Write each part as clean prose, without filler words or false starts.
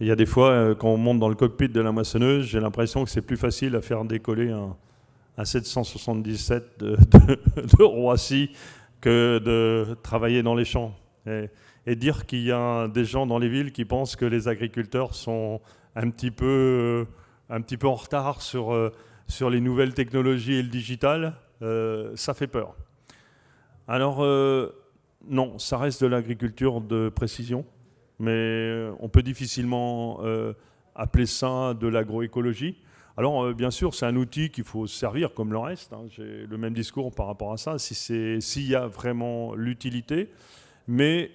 Il y a des fois, quand on monte dans le cockpit de la moissonneuse, j'ai l'impression que c'est plus facile à faire décoller un 777 de Roissy que de travailler dans les champs. Et dire qu'il y a des gens dans les villes qui pensent que les agriculteurs sont un petit peu en retard sur les nouvelles technologies et le digital, ça fait peur. Alors, non, ça reste de l'agriculture de précision, mais on peut difficilement appeler ça de l'agroécologie. Alors, bien sûr, c'est un outil qu'il faut se servir comme le reste, hein. J'ai le même discours par rapport à ça, s'il y a vraiment l'utilité, mais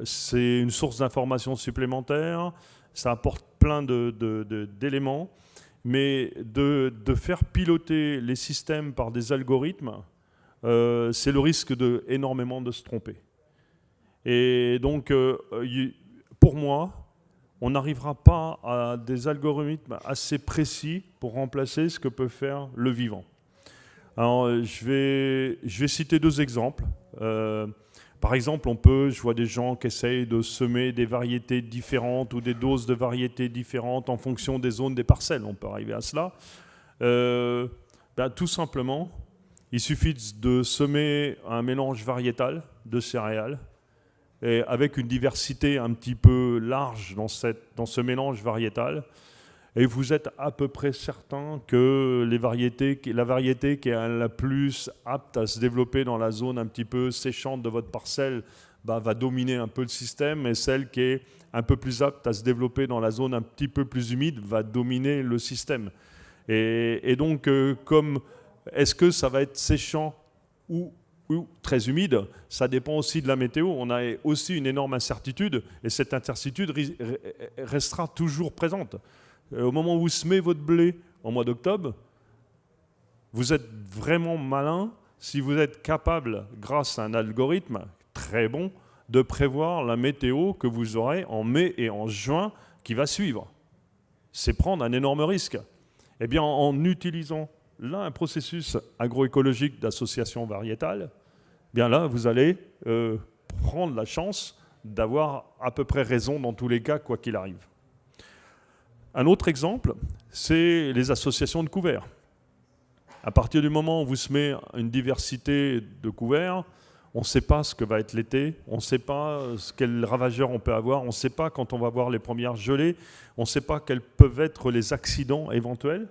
c'est une source d'information supplémentaire, ça apporte plein d'éléments, mais de faire piloter les systèmes par des algorithmes, c'est le risque énormément de se tromper. Et donc, pour moi, on n'arrivera pas à des algorithmes assez précis pour remplacer ce que peut faire le vivant. Alors, je vais citer deux exemples. Par exemple, je vois des gens qui essayent de semer des variétés différentes ou des doses de variétés différentes en fonction des zones des parcelles. On peut arriver à cela. Tout simplement, il suffit de semer un mélange variétal de céréales et avec une diversité un petit peu large dans ce mélange variétal. Et vous êtes à peu près certain que la variété qui est la plus apte à se développer dans la zone un petit peu séchante de votre parcelle va dominer un peu le système, et celle qui est un peu plus apte à se développer dans la zone un petit peu plus humide va dominer le système. Et donc, est-ce que ça va être séchant ou très humide? Ça dépend aussi de la météo. On a aussi une énorme incertitude, et cette incertitude restera toujours présente. Au moment où vous semez votre blé en mois d'octobre, vous êtes vraiment malin si vous êtes capable, grâce à un algorithme très bon, de prévoir la météo que vous aurez en mai et en juin qui va suivre. C'est prendre un énorme risque. Eh bien, en utilisant là un processus agroécologique d'association variétale, bien là, vous allez prendre la chance d'avoir à peu près raison dans tous les cas, quoi qu'il arrive. Un autre exemple, c'est les associations de couverts. À partir du moment où vous semez une diversité de couverts, on ne sait pas ce que va être l'été, on ne sait pas quels ravageurs on peut avoir, on ne sait pas quand on va voir les premières gelées, on ne sait pas quels peuvent être les accidents éventuels,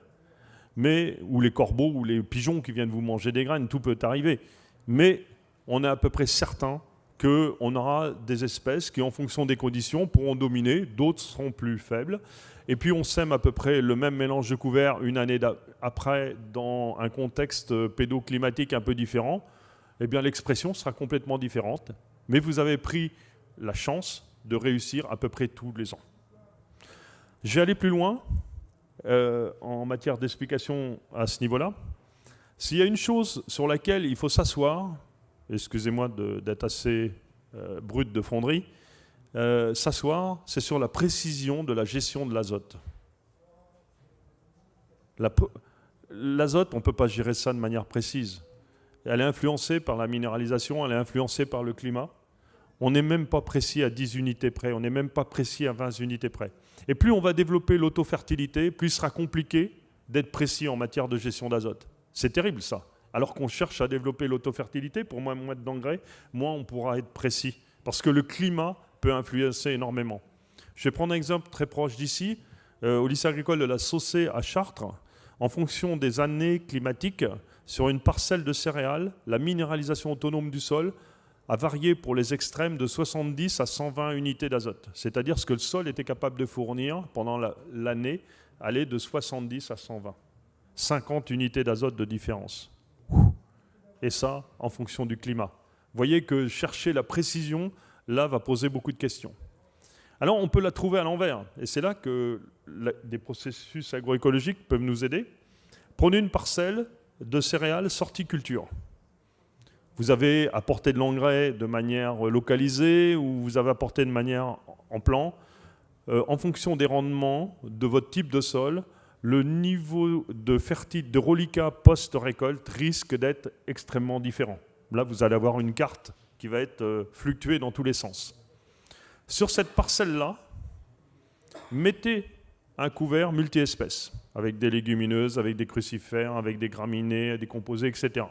ou les corbeaux ou les pigeons qui viennent vous manger des graines, tout peut arriver. Mais on est à peu près certain qu'on aura des espèces qui, en fonction des conditions, pourront dominer, d'autres seront plus faibles. Et puis on sème à peu près le même mélange de couverts une année après dans un contexte pédoclimatique un peu différent. Eh bien l'expression sera complètement différente. Mais vous avez pris la chance de réussir à peu près tous les ans. Je vais aller plus loin en matière d'explication à ce niveau-là. S'il y a une chose sur laquelle il faut s'asseoir, excusez-moi d'être assez brut de fonderie, s'asseoir, c'est sur la précision de la gestion de l'azote. L'azote, on ne peut pas gérer ça de manière précise. Elle est influencée par la minéralisation, elle est influencée par le climat. On n'est même pas précis à 10 unités près, on n'est même pas précis à 20 unités près. Et plus on va développer l'autofertilité, plus il sera compliqué d'être précis en matière de gestion d'azote. C'est terrible ça. Alors qu'on cherche à développer l'autofertilité, pour moins d'engrais, moins on pourra être précis. Parce que le climat peut influencer énormément. Je vais prendre un exemple très proche d'ici, au lycée agricole de la Saussée à Chartres. En fonction des années climatiques, sur une parcelle de céréales, la minéralisation autonome du sol a varié pour les extrêmes de 70 à 120 unités d'azote. C'est-à-dire ce que le sol était capable de fournir pendant l'année allait de 70 à 120. 50 unités d'azote de différence. Et ça, en fonction du climat. Vous voyez que chercher la précision, là, va poser beaucoup de questions. Alors, on peut la trouver à l'envers. Et c'est là que des processus agroécologiques peuvent nous aider. Prenez une parcelle de céréales sortie culture. Vous avez apporté de l'engrais de manière localisée ou vous avez apporté de manière en plan. En fonction des rendements de votre type de sol, le niveau de reliquat post-récolte risque d'être extrêmement différent. Là, vous allez avoir une carte qui va être fluctuée dans tous les sens. Sur cette parcelle-là, mettez un couvert multi-espèces, avec des légumineuses, avec des crucifères, avec des graminées, des composés, etc.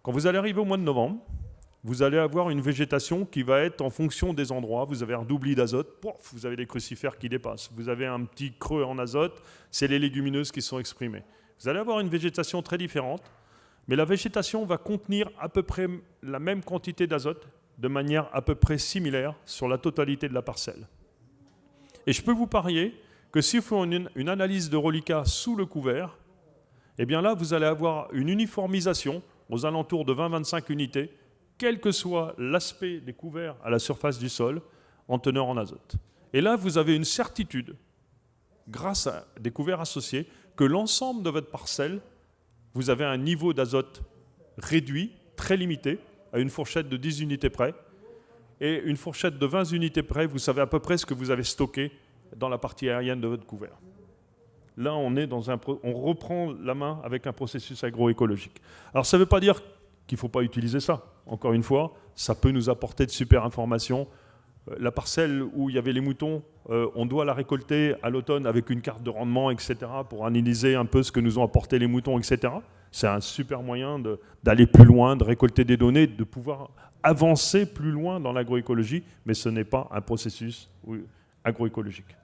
Quand vous allez arriver au mois de novembre, vous allez avoir une végétation qui va être en fonction des endroits. Vous avez un doubli d'azote, pouf, vous avez les crucifères qui dépassent. Vous avez un petit creux en azote, c'est les légumineuses qui sont exprimées. Vous allez avoir une végétation très différente, mais la végétation va contenir à peu près la même quantité d'azote, de manière à peu près similaire sur la totalité de la parcelle. Et je peux vous parier que si vous faites une analyse de reliquat sous le couvert, eh bien là, vous allez avoir une uniformisation aux alentours de 20-25 unités, quel que soit l'aspect des couverts à la surface du sol, en teneur en azote. Et là, vous avez une certitude, grâce à des couverts associés, que l'ensemble de votre parcelle, vous avez un niveau d'azote réduit, très limité, à une fourchette de 10 unités près, et une fourchette de 20 unités près, vous savez à peu près ce que vous avez stocké dans la partie aérienne de votre couvert. Là, on reprend la main avec un processus agroécologique. Alors, ça ne veut pas dire qu'il ne faut pas utiliser ça. Encore une fois, ça peut nous apporter de super informations. La parcelle où il y avait les moutons, on doit la récolter à l'automne avec une carte de rendement, etc., pour analyser un peu ce que nous ont apporté les moutons, etc. C'est un super moyen d'aller plus loin, de récolter des données, de pouvoir avancer plus loin dans l'agroécologie, mais ce n'est pas un processus agroécologique.